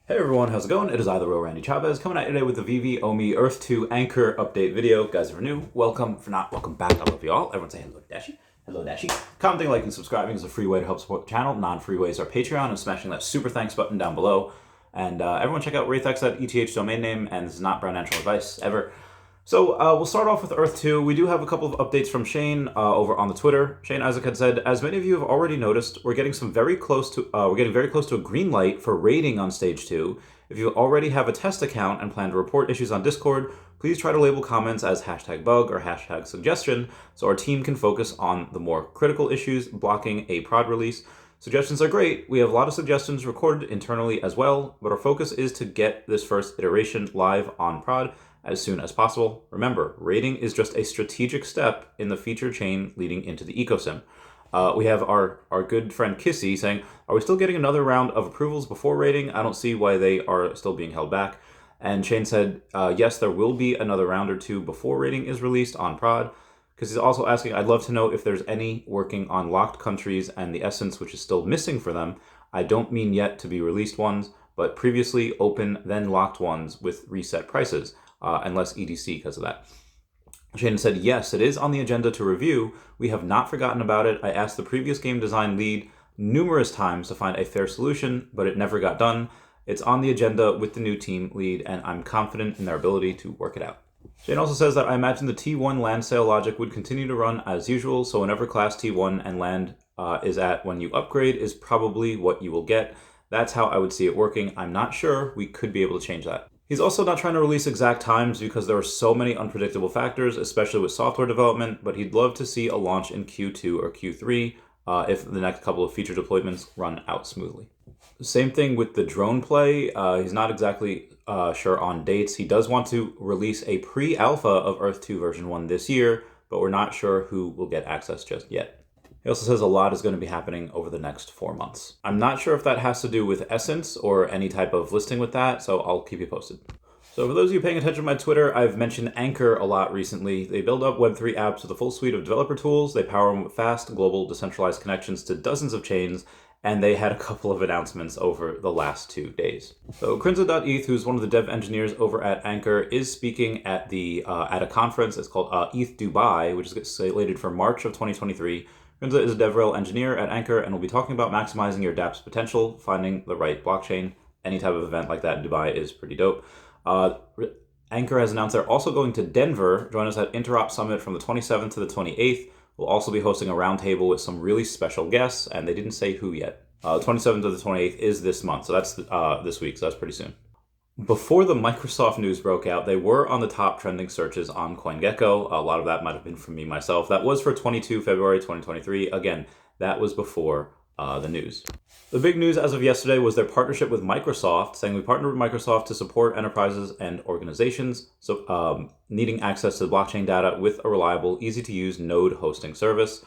Hey everyone, how's it going? It is I, the real Randy Chavez, coming at you today with the VeVe Earth 2 ANKR update video. Guys, if you're new, welcome. If you're not, welcome back. I love you all. Everyone say hello, Dashi. Hello, Dashi. Commenting, liking, subscribing is a free way to help support the channel. Non-free ways are Patreon and smashing that super thanks button down below. And everyone check out Wraithx at ETH domain name, and this is not financial advice, ever. So we'll start off with Earth 2. We do have a couple of updates from Shane over on the Twitter. Shane Isaac had said, as many of you have already noticed, we're getting very close to a green light for raiding on Stage 2. If you already have a test account and plan to report issues on Discord, please try to label comments as #bug or #suggestion so our team can focus on the more critical issues blocking a prod release. Suggestions are great. We have a lot of suggestions recorded internally as well, but our focus is to get this first iteration live on prod as soon as possible. Remember, raiding is just a strategic step in the feature chain leading into the ecosim. We have our good friend Kissy saying, are we still getting another round of approvals before raiding? I don't see why they are still being held back. And Shane said, yes, there will be another round or two before raiding is released on prod. Because he's also asking, I'd love to know if there's any working on locked countries and the essence which is still missing for them. I don't mean yet to be released ones, but previously open then locked ones with reset prices, and less EDC because of that. Shane said, yes, it is on the agenda to review. We have not forgotten about it. I asked the previous game design lead numerous times to find a fair solution, but it never got done. It's on the agenda with the new team lead, and I'm confident in their ability to work it out. Shane also says that I imagine the T1 land sale logic would continue to run as usual, so whenever class T1 and land is at when you upgrade is probably what you will get. That's how I would see it working. I'm not sure. We could be able to change that. He's also not trying to release exact times because there are so many unpredictable factors, especially with software development, but he'd love to see a launch in Q2 or Q3 if the next couple of feature deployments run out smoothly. Same thing with the drone play. He's not exactly sure on dates. He does want to release a pre-alpha of Earth 2 version 1 this year, but we're not sure who will get access just yet. He also says a lot is going to be happening over the next 4 months. I'm not sure if that has to do with Essence or any type of listing with that, so I'll keep you posted. So for those of you paying attention to my Twitter, I've mentioned ANKR a lot recently. They build up Web3 apps with a full suite of developer tools. They power them with fast, global, decentralized connections to dozens of chains, and they had a couple of announcements over the last 2 days. So Crinza.eth, who's one of the dev engineers over at ANKR, is speaking at a conference. It's called ETH Dubai, which is slated for March of 2023. Crinza is a DevRel engineer at ANKR and will be talking about maximizing your dApp's potential, finding the right blockchain. Any type of event like that in Dubai is pretty dope. ANKR has announced they're also going to Denver. Join us at Interop Summit from the 27th to the 28th. We'll also be hosting a roundtable with some really special guests, and they didn't say who yet. The 27th to the 28th is this month, so that's this week, so that's pretty soon. Before the Microsoft news broke out, they were on the top trending searches on CoinGecko. A lot of that might have been from me myself. That was for 22 February 2023. Again, that was before the news. The big news as of yesterday was their partnership with Microsoft, saying we partnered with Microsoft to support enterprises and organizations needing access to blockchain data with a reliable, easy-to-use node hosting service.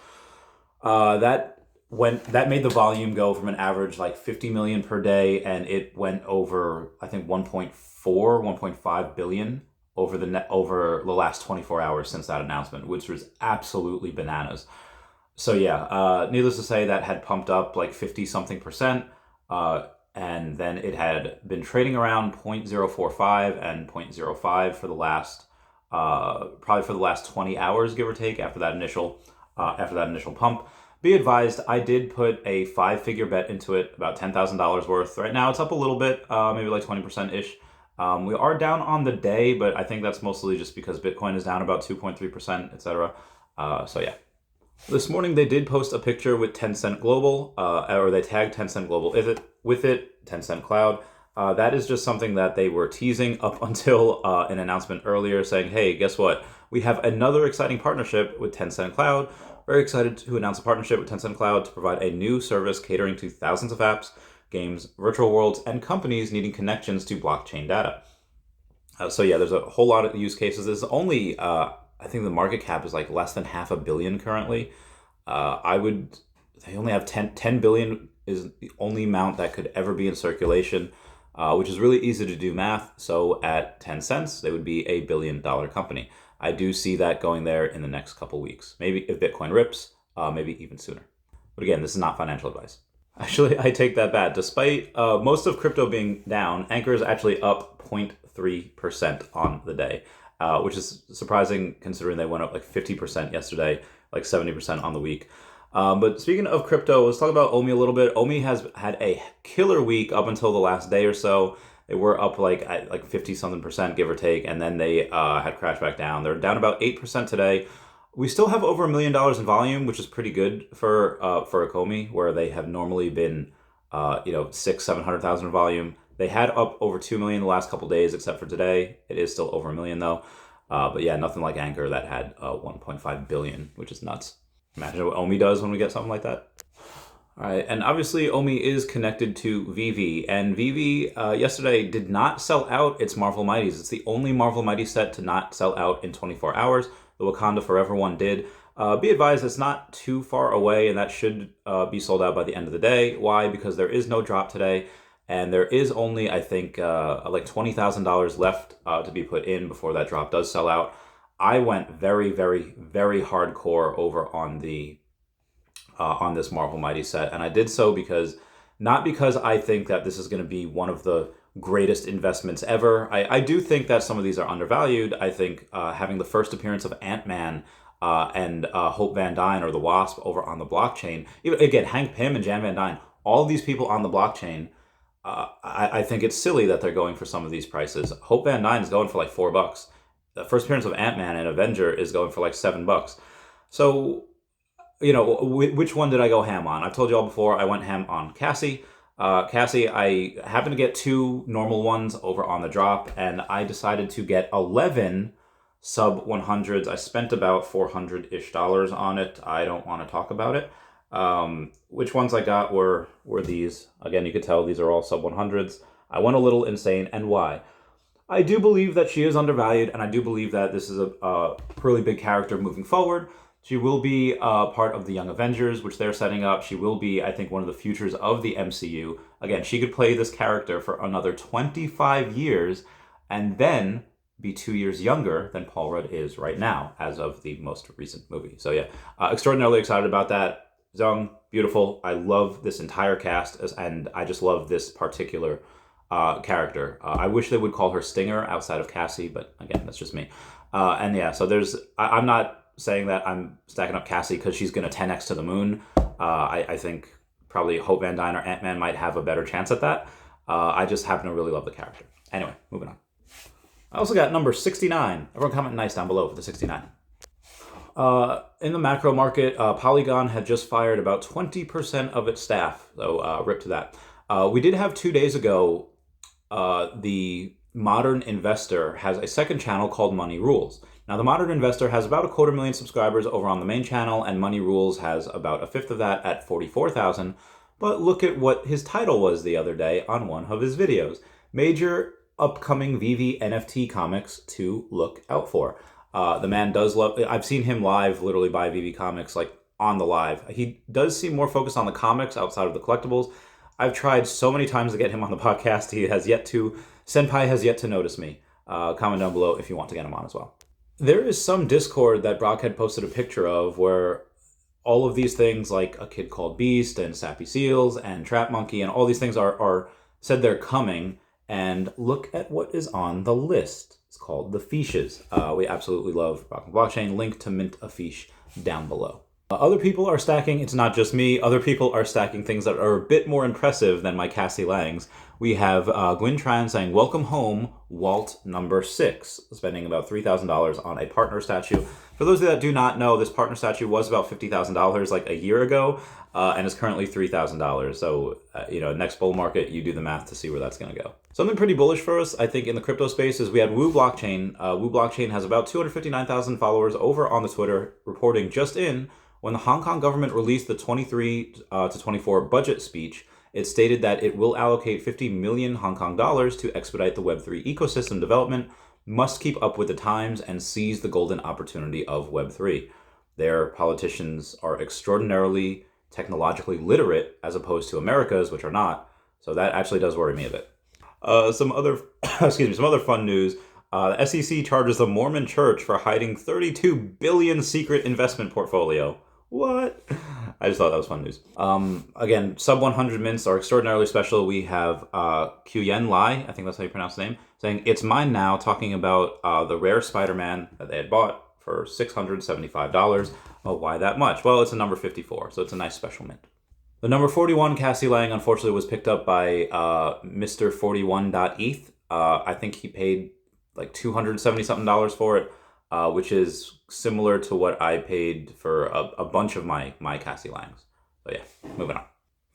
That made the volume go from an average like 50 million per day, and it went over, I think, 1.5 billion over the last 24 hours since that announcement, which was absolutely bananas. So yeah, needless to say, that had pumped up like 50-something%, and then it had been trading around 0.045 and 0.05 for the last, probably for the last 20 hours, give or take, after that initial pump. Be advised, I did put a 5-figure bet into it, about $10,000 worth. Right now, it's up a little bit, maybe like 20%-ish. We are down on the day, but I think that's mostly just because Bitcoin is down about 2.3%, etc. So yeah. This morning, they did post a picture with Tencent Global, or they tagged Tencent Global with it, Tencent Cloud. That is just something that they were teasing up until an announcement earlier saying, hey, guess what? We have another exciting partnership with Tencent Cloud. Very excited to announce a partnership with Tencent Cloud to provide a new service catering to thousands of apps, games, virtual worlds, and companies needing connections to blockchain data. So yeah, there's a whole lot of use cases. There's only, I think the market cap is like less than $500 million currently. They only have 10 billion is the only amount that could ever be in circulation, which is really easy to do math. So at 10 cents, they would be a $1 billion company. I do see that going there in the next couple weeks. Maybe if Bitcoin rips, maybe even sooner. But again, this is not financial advice. Actually, I take that back. Despite most of crypto being down, ANKR is actually up 0.3% on the day, which is surprising considering they went up like 50% yesterday, like 70% on the week. But speaking of crypto, let's talk about OMI a little bit. OMI has had a killer week up until the last day or so. They were up like 50 something percent, give or take, and then they had crashed back down. They're down about 8% today. We still have over $1 million in volume, which is pretty good for a Comey, where they have normally been, 600,000-700,000 in volume. They had up over 2 million the last couple days, except for today. It is still over 1 million though. But yeah, nothing like ANKR that had 1.5 billion, which is nuts. Imagine what OMI does when we get something like that. All right, and obviously OMI is connected to VeVe, and VeVe yesterday did not sell out its Marvel Mighties. It's the only Marvel Mighty set to not sell out in 24 hours. The Wakanda Forever one did. Be advised, it's not too far away, and that should be sold out by the end of the day. Why? Because there is no drop today, and there is only, I think, like $20,000 left to be put in before that drop does sell out. I went very, very, very hardcore over on the on this Marvel Mighty set, and I did so not because I think that this is going to be one of the greatest investments ever. I do think that some of these are undervalued. I think having the first appearance of Ant-Man and Hope Van Dyne or the Wasp over on the blockchain, even, again, Hank Pym and Jan Van Dyne, all of these people on the blockchain, I think it's silly that they're going for some of these prices. Hope Van Dyne is going for like $4. The first appearance of Ant-Man and Avenger is going for like $7. So, which one did I go ham on? I've told you all before, I went ham on Cassie. Cassie, I happened to get 2 normal ones over on the drop, and I decided to get 11 sub 100s. I spent about $400-ish on it. I don't want to talk about it. Which ones I got were these. Again, you could tell these are all sub 100s. I went a little insane, and why? I do believe that she is undervalued, and I do believe that this is a really big character moving forward. She will be part of the Young Avengers, which they're setting up. She will be, I think, one of the futures of the MCU. Again, she could play this character for another 25 years and then be 2 years younger than Paul Rudd is right now, as of the most recent movie. So yeah, extraordinarily excited about that. Zung, beautiful. I love this entire cast, and I just love this particular character. I wish they would call her Stinger outside of Cassie, but again, that's just me. And yeah, so I'm not saying that I'm stacking up Cassie because she's going to 10x to the moon. I think probably Hope Van Dyne or Ant-Man might have a better chance at that. I just happen to really love the character. Anyway, moving on. I also got number 69. Everyone comment nice down below for the 69. In the macro market, Polygon had just fired about 20% of its staff, so rip to that. We did have 2 days ago, the Modern Investor has a second channel called Money Rules. Now, the Modern Investor has about 250,000 subscribers over on the main channel, and Money Rules has about 1/5 of that at 44,000. But look at what his title was the other day on one of his videos. Major upcoming VeVe NFT comics to look out for. The man does love... I've seen him live literally buy VeVe comics, like on the live. He does seem more focused on the comics outside of the collectibles. I've tried so many times to get him on the podcast. Senpai has yet to notice me. Comment down below if you want to get him on as well. There is some Discord that Brock had posted a picture of where all of these things, like A Kid Called Beast and Sappy Seals and Trap Monkey and all these things are said they're coming. And look at what is on the list. It's called the Feeshes. We absolutely love Brock and Blockchain. Link to mint a Feesh down below. Other people are stacking, it's not just me, other people are stacking things that are a bit more impressive than my Cassie Langs. We have Gwyn Tran saying, welcome home, Walt number 6, spending about $3,000 on a partner statue. For those of you that do not know, this partner statue was about $50,000 like a year ago, and is currently $3,000. So, next bull market, you do the math to see where that's going to go. Something pretty bullish for us, I think, in the crypto space is we had Wu Blockchain. Wu Blockchain has about 259,000 followers over on the Twitter, reporting just in, when the Hong Kong government released the 23 to 24 budget speech, it stated that it will allocate 50 million Hong Kong dollars to expedite the Web3 ecosystem development, must keep up with the times, and seize the golden opportunity of Web3. Their politicians are extraordinarily technologically literate as opposed to America's, which are not. So that actually does worry me a bit. Some other fun news. The SEC charges the Mormon Church for hiding 32 billion secret investment portfolio. What? I just thought that was fun news. Again, sub 100 mints are extraordinarily special. We have Qian Lai, I think that's how you pronounce the name, saying, "It's mine now," talking about the rare Spider-Man that they had bought for $675. Oh, why that much? Well, it's a number 54, so it's a nice special mint. The number 41 Cassie Lang, unfortunately, was picked up by Mr. 41.eth. I think he paid like $270-something for it, which is similar to what I paid for a bunch of my Cassie Langs. So yeah, moving on.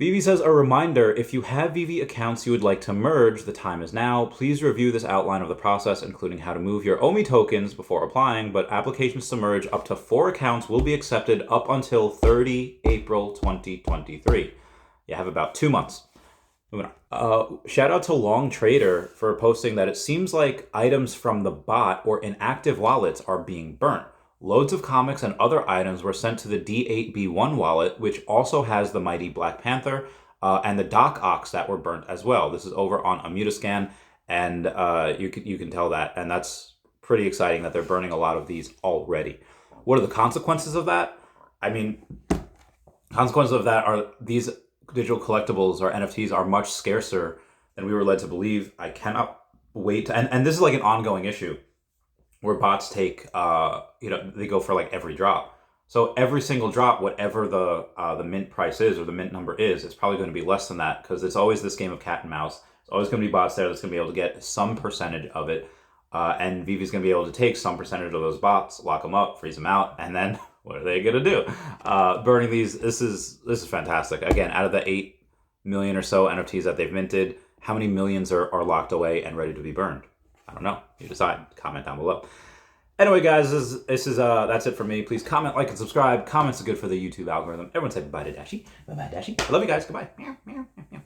VeVe says, a reminder, if you have VeVe accounts you would like to merge, the time is now. Please review this outline of the process, including how to move your OMI tokens before applying, but applications to merge up to 4 accounts will be accepted up until 30 April 2023. You have about 2 months. Moving on. Shout out to Long Trader for posting that it seems like items from the bot or inactive wallets are being burnt. Loads of comics and other items were sent to the D8B1 wallet, which also has the Mighty Black Panther and the Doc Ox that were burnt as well. This is over on Amutascan, and you can tell that, and that's pretty exciting that they're burning a lot of these already. What are the consequences of that? I mean, consequences of that are these digital collectibles or NFTs are much scarcer than we were led to believe. I cannot wait to, and this is like an ongoing issue where bots take, they go for like every drop. So every single drop, whatever the mint price is or the mint number is, it's probably going to be less than that because it's always this game of cat and mouse. There's always going to be bots there that's going to be able to get some percentage of it. And VeVe's going to be able to take some percentage of those bots, lock them up, freeze them out, and then what are they going to do? Burning these, this is fantastic. Again, out of the 8 million or so NFTs that they've minted, how many millions are locked away and ready to be burned? I don't know. You decide. Comment down below. Anyway, guys, this is that's it for me. Please comment, like, and subscribe. Comments are good for the YouTube algorithm. Everyone say bye to Dashie. Bye-bye, Dashie. I love you guys. Goodbye. Meow, meow, meow, meow.